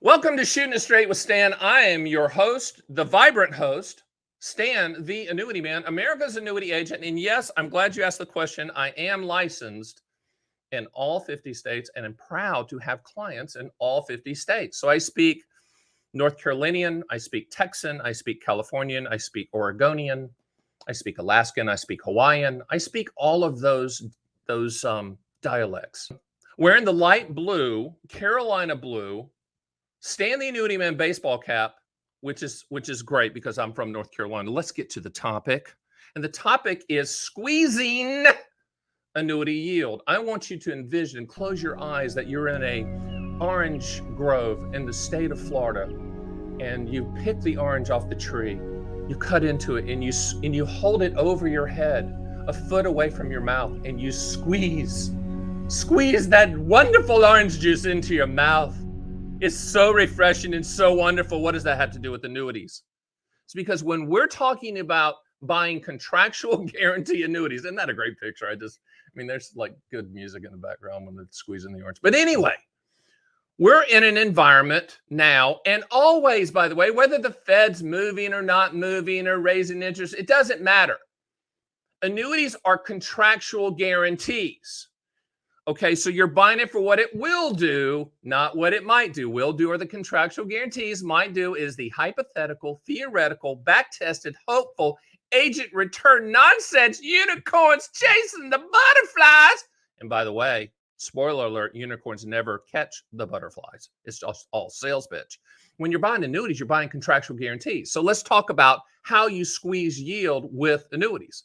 Welcome to Shootin' It Straight with Stan. I am your host, the vibrant host, Stan, the Annuity Man, America's annuity agent. And yes, I'm glad you asked the question. I am licensed in all 50 states and am proud to have clients in all 50 states. So I speak North Carolinian, I speak Texan, I speak Californian, I speak Oregonian, I speak Alaskan, I speak Hawaiian. I speak all of those dialects. Wearing the light blue, Carolina blue, Stan the Annuity Man baseball cap, which is great because I'm from North Carolina. Let's get to the topic. And the topic is squeezing annuity yield. I want you to envision, close your eyes, that you're in a orange grove in the state of Florida, and you pick the orange off the tree. You cut into it and you hold it over your head, a foot away from your mouth, and you squeeze that wonderful orange juice into your mouth. It's so refreshing and so wonderful. What does that have to do with annuities? It's because when we're talking about buying contractual guarantee annuities, isn't that a great picture? There's like good music in the background when they're squeezing the orange. But anyway, we're in an environment now, and always, by the way, whether the Fed's moving or not moving or raising interest, it doesn't matter. Annuities are contractual guarantees. Okay, so you're buying it for what it will do, not what it might do. Will do are the contractual guarantees. Might do is the hypothetical, theoretical, back-tested, hopeful, agent return nonsense, unicorns chasing the butterflies. And by the way, spoiler alert, unicorns never catch the butterflies. It's just all sales pitch. When you're buying annuities, you're buying contractual guarantees. So let's talk about how you squeeze yield with annuities.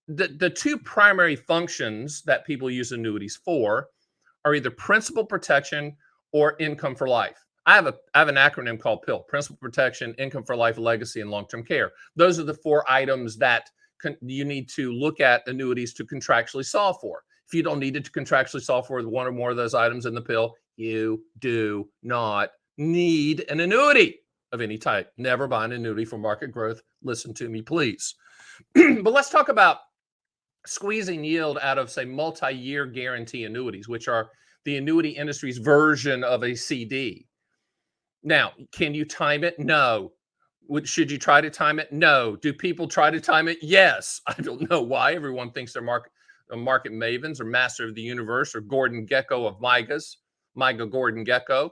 The two primary functions that people use annuities for are either principal protection or income for life. I have an acronym called PIL: principal protection, income for life, legacy, and long-term care. Those are the four items that you need to look at annuities to contractually solve for. If you don't need it to contractually solve for one or more of those items in the PIL, you do not need an annuity of any type. Never buy an annuity for market growth. Listen to me, please. But let's talk about squeezing yield out of, say, multi-year guarantee annuities, which are the annuity industry's version of a CD. Now, can you time it? No. Should you try to time it? No. Do people try to time it? Yes. I don't know why. Everyone thinks they're market mavens or master of the universe or Gordon Gekko of MIGAs. MIGA Gordon Gekko.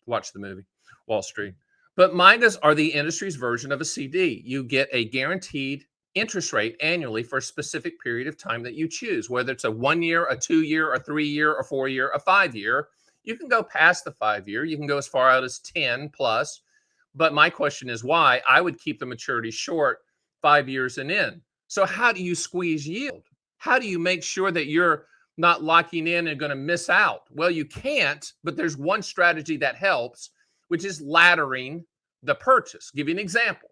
Watch the movie, Wall Street. But MIGAs are the industry's version of a CD. You get a guaranteed interest rate annually for a specific period of time that you choose, whether it's a 1 year, a 2 year, a 3 year, a 4 year, a 5 year. You can go past the 5 year. You can go as far out as 10 plus. But my question is why? I would keep the maturity short, 5 years and in. So how do you squeeze yield? How do you make sure that you're not locking in and going to miss out? Well, you can't, but there's one strategy that helps, which is laddering the purchase. Give you an example.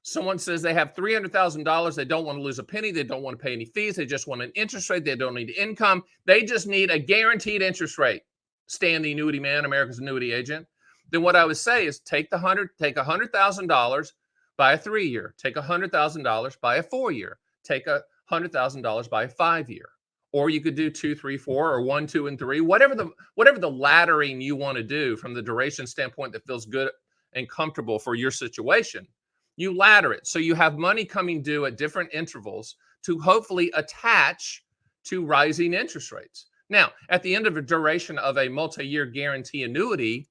Someone says they have $300,000. They don't want to lose a penny. They don't want to pay any fees. They just want an interest rate. They don't need income. They just need a guaranteed interest rate. Stan the Annuity Man, America's annuity agent. Then what I would say is take $100,000, buy a 3 year. Take $100,000, buy a 4 year. Take $100,000, buy a 5 year. Or you could do 2, 3, 4, or 1, 2, and 3. Whatever the laddering you want to do from the duration standpoint that feels good and comfortable for your situation. You ladder it. So you have money coming due at different intervals to hopefully attach to rising interest rates. Now, at the end of a duration of a multi-year guarantee annuity,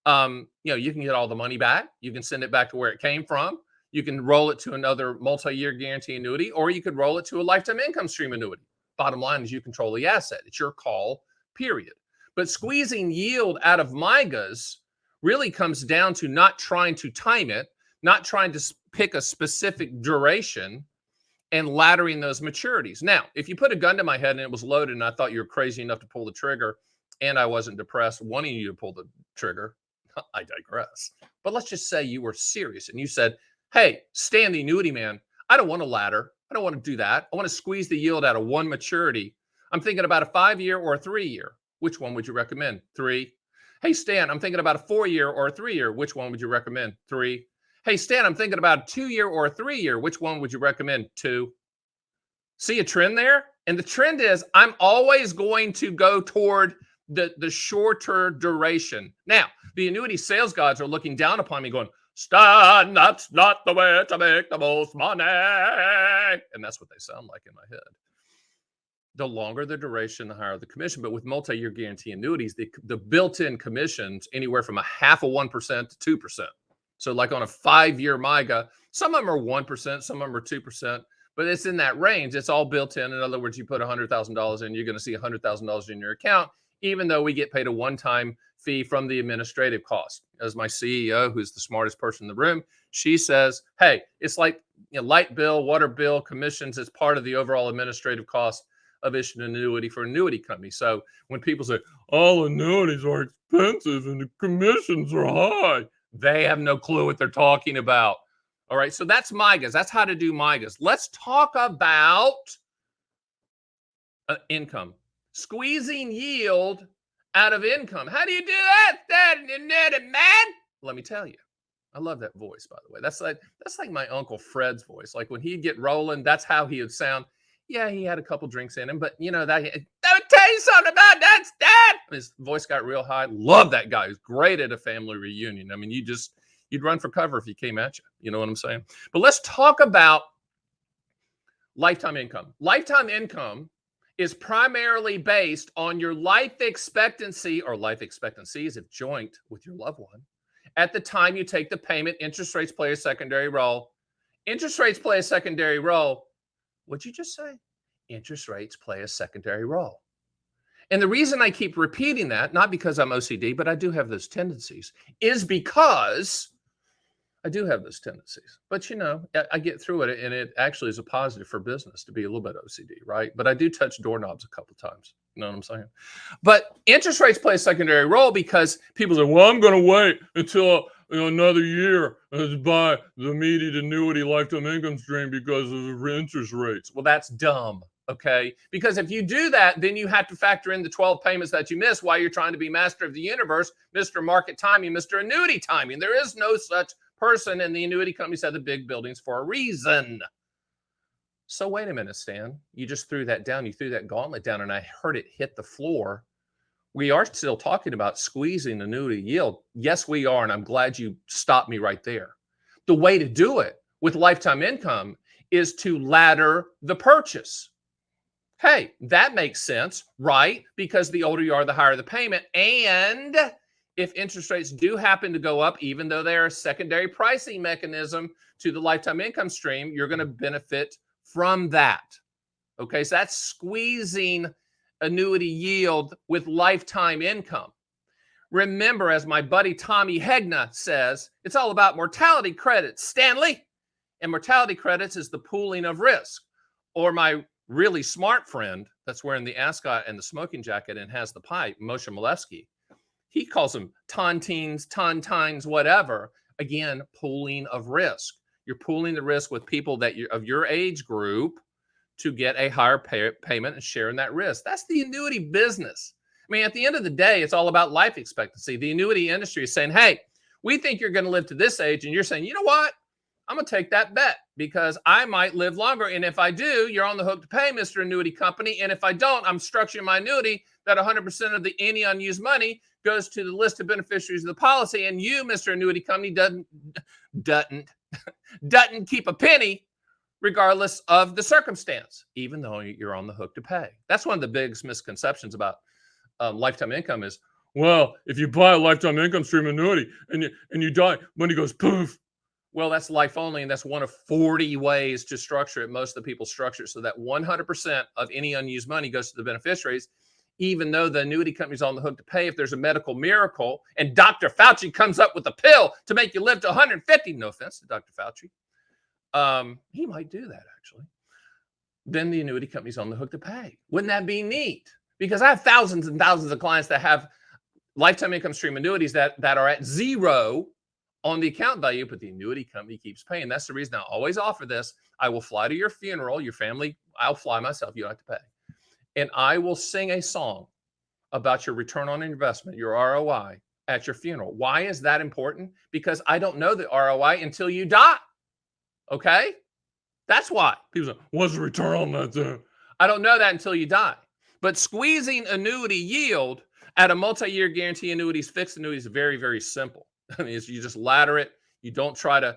you can get all the money back. You can send it back to where it came from. You can roll it to another multi-year guarantee annuity, or you could roll it to a lifetime income stream annuity. Bottom line is you control the asset. It's your call, period. But squeezing yield out of MIGAs really comes down to not trying to time it, not trying to pick a specific duration, and laddering those maturities. Now, if you put a gun to my head and it was loaded and I thought you were crazy enough to pull the trigger and I wasn't depressed wanting you to pull the trigger, I digress. But let's just say you were serious and you said, hey, Stan the Annuity Man, I don't want to ladder. I don't want to do that. I want to squeeze the yield out of one maturity. I'm thinking about a 5 year or a 3 year. Which one would you recommend? 3. Hey, Stan, I'm thinking about a 4 year or a 3 year. Which one would you recommend? 3. Hey, Stan, I'm thinking about a 2 year or a 3 year. Which one would you recommend? 2. See a trend there? And the trend is I'm always going to go toward the shorter duration. Now, the annuity sales gods are looking down upon me going, Stan, that's not the way to make the most money. And that's what they sound like in my head. The longer the duration, the higher the commission. But with multi-year guarantee annuities, the built-in commissions anywhere from 0.5% to 2%. So like on a 5-year MIGA, some of them are 1%, some of them are 2%, but it's in that range. It's all built in. In other words, you put $100,000 in, you're going to see $100,000 in your account, even though we get paid a one-time fee from the administrative cost. As my CEO, who's the smartest person in the room, she says, hey, it's like light bill, water bill, commissions. It's part of the overall administrative cost of issuing an annuity for an annuity company. So when people say, all annuities are expensive and the commissions are high, they have no clue what they're talking about. All right, so that's MIGAs. That's how to do MIGAs. Let's talk about income. Squeezing yield out of income. How do you do that, Annuity Man? Let me tell you. I love that voice, by the way. That's like my Uncle Fred's voice. Like when he'd get rolling, that's how he would sound. Yeah, he had a couple drinks in him, but that let me tell you something about that, Dad. His voice got real high. Love that guy. He's great at a family reunion. I mean, you'd run for cover if he came at you. You know what I'm saying? But let's talk about lifetime income. Lifetime income is primarily based on your life expectancy, or life expectancies if joint with your loved one, at the time you take the payment. Interest rates play a secondary role. Interest rates play a secondary role. What'd you just say? Interest rates play a secondary role. And the reason I keep repeating that, not because I'm OCD, but I do have those tendencies, is because I do have those tendencies. But I get through it, and it actually is a positive for business to be a little bit OCD, right? But I do touch doorknobs a couple times. You know what I'm saying? But interest rates play a secondary role because people say, well, I'm going to wait until another year to buy the immediate annuity lifetime income stream because of interest rates. Well, that's dumb, okay? Because if you do that, then you have to factor in the 12 payments that you miss while you're trying to be master of the universe, Mr. Market Timing, Mr. Annuity Timing. There is no such person, and the annuity companies have the big buildings for a reason. So wait a minute, Stan. You just threw that down. You threw that gauntlet down, and I heard it hit the floor. We are still talking about squeezing annuity yield. Yes, we are, and I'm glad you stopped me right there. The way to do it with lifetime income is to ladder the purchase. Hey, that makes sense, right? Because the older you are, the higher the payment. And if interest rates do happen to go up, even though they're a secondary pricing mechanism to the lifetime income stream, you're going to benefit from that. Okay, so that's squeezing annuity yield with lifetime income. Remember, as my buddy Tommy Hegna says, it's all about mortality credits, Stanley. And mortality credits is the pooling of risk. Or my really smart friend that's wearing the ascot and the smoking jacket and has the pipe, Moshe Milevsky, he calls them tontines, tontines, whatever. Again, pooling of risk. You're pooling the risk with people that of your age group to get a higher payment and sharing that risk. That's the annuity business. I mean, at the end of the day, it's all about life expectancy. The annuity industry is saying, hey, we think you're going to live to this age. And you're saying, you know what? I'm going to take that bet because I might live longer. And if I do, you're on the hook to pay, Mr. Annuity Company. And if I don't, I'm structuring my annuity that 100% of any unused money goes to the list of beneficiaries of the policy. And you, Mr. Annuity Company, doesn't keep a penny regardless of the circumstance, even though you're on the hook to pay. That's one of the biggest misconceptions about lifetime income is, well, if you buy a lifetime income stream annuity and you die, money goes poof. Well, that's life only, and that's one of 40 ways to structure it. Most of the people structure it so that 100% of any unused money goes to the beneficiaries, even though the annuity company's on the hook to pay if there's a medical miracle and Dr. Fauci comes up with a pill to make you live to 150. No offense to Dr. Fauci. He might do that, actually. Then the annuity company's on the hook to pay. Wouldn't that be neat? Because I have thousands and thousands of clients that have lifetime income stream annuities that are at zero on the account value, but the annuity company keeps paying. That's the reason I always offer this. I will fly to your funeral, your family. I'll fly myself. You don't have to pay. And I will sing a song about your return on investment, your ROI at your funeral. Why is that important? Because I don't know the ROI until you die. Okay? That's why. People say, what's the return on that? I don't know that until you die. But squeezing annuity yield At a multi-year guarantee annuities, fixed annuities, very, very simple. I mean, you just ladder it. You don't try to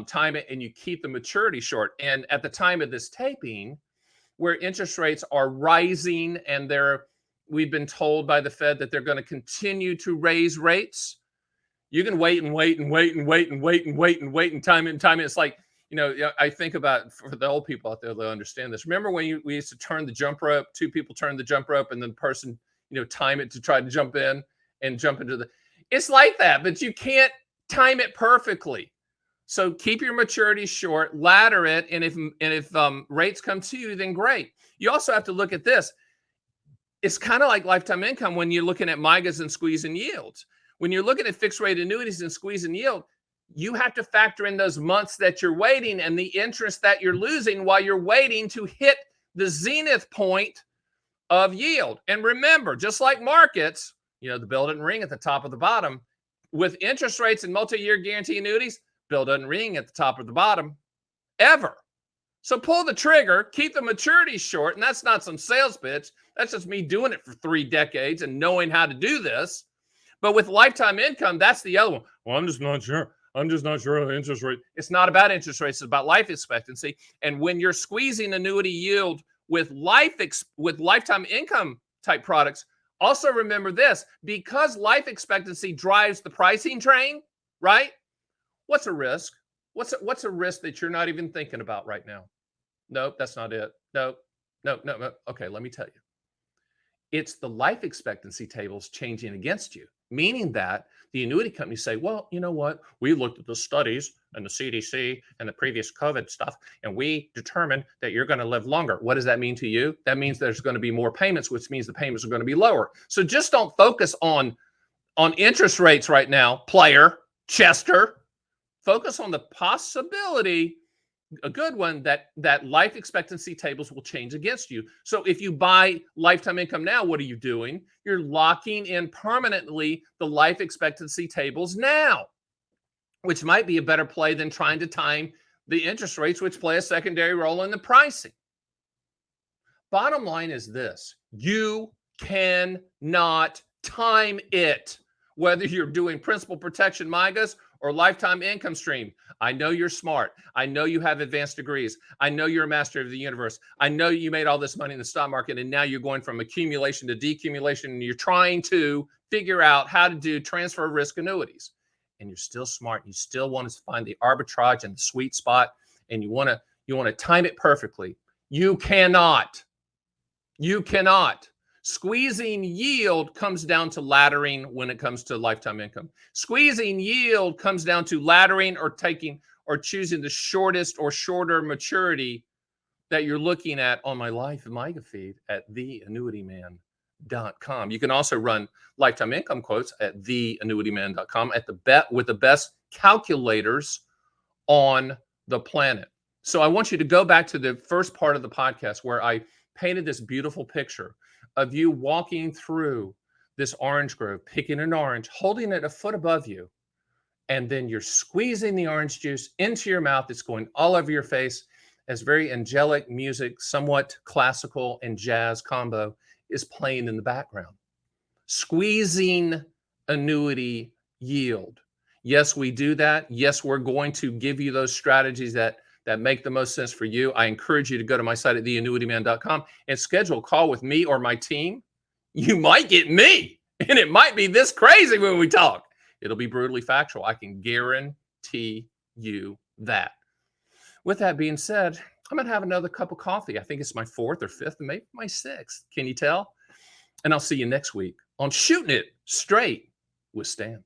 time it, and you keep the maturity short. And at the time of this taping, where interest rates are rising and we've been told by the Fed that they're going to continue to raise rates, you can wait and wait and wait and wait and wait and wait and wait and time it and time it. It's like, I think about, for the old people out there, they'll understand this. Remember when we used to turn the jump rope, two people turn the jump rope, and then the person, time it to try to jump in and jump into it's like that, but you can't time it perfectly. So keep your maturity short, ladder it, and if rates come to you, then great. You also have to look at this. It's kind of like lifetime income when you're looking at MYGAs and squeezing yields. When you're looking at fixed rate annuities and squeezing yield, you have to factor in those months that you're waiting and the interest that you're losing while you're waiting to hit the zenith point of yield. And remember, just like markets, the bell doesn't ring at the top or the bottom. With interest rates and multi-year guarantee annuities, bell doesn't ring at the top or the bottom ever. So pull the trigger, keep the maturity short, and that's not some sales pitch. That's just me doing it for 3 decades and knowing how to do this. But with lifetime income, that's the other one. Well, I'm just not sure. I'm just not sure of the interest rate. It's not about interest rates. It's about life expectancy. And when you're squeezing annuity yield with lifetime income type products, also remember this, because life expectancy drives the pricing train, right? What's a risk? What's a risk that you're not even thinking about right now? Nope, that's not it. Nope. No. Okay, let me tell you. It's the life expectancy tables changing against you, meaning that the annuity companies say, well, you know what? We looked at the studies and the CDC and the previous COVID stuff, and we determined that you're going to live longer. What does that mean to you? That means there's going to be more payments, which means the payments are going to be lower. So just don't focus on interest rates right now, player, Chester. Focus on the possibility, a good one, that life expectancy tables will change against you. So if you buy lifetime income now, what are you doing? You're locking in permanently the life expectancy tables now, which might be a better play than trying to time the interest rates, which play a secondary role in the pricing. Bottom line is this: you cannot time it, whether you're doing principal protection MYGAs or lifetime income stream. I know you're smart. I know you have advanced degrees. I know you're a master of the universe. I know you made all this money in the stock market, and now you're going from accumulation to decumulation, and you're trying to figure out how to do transfer risk annuities. And you're still smart. You still want to find the arbitrage and the sweet spot, and you want to time it perfectly. You cannot. You cannot. Squeezing yield comes down to laddering when it comes to lifetime income. Squeezing yield comes down to laddering or choosing the shortest or shorter maturity that you're looking at on my Life MYGA feed at theannuityman.com. You can also run lifetime income quotes at theannuityman.com with the best calculators on the planet. So I want you to go back to the first part of the podcast where I painted this beautiful picture of you walking through this orange grove, picking an orange, holding it a foot above you, and then you're squeezing the orange juice into your mouth. It's going all over your face as very angelic music, somewhat classical and jazz combo is playing in the background. Squeezing annuity yield. Yes, we do that. Yes, we're going to give you those strategies that make the most sense for you. I encourage you to go to my site at theannuityman.com and schedule a call with me or my team. You might get me, and it might be this crazy when we talk. It'll be brutally factual. I can guarantee you that. With that being said, I'm going to have another cup of coffee. I think it's my 4th or 5th, and maybe my 6th. Can you tell? And I'll see you next week on Shootin' It Straight with Stan.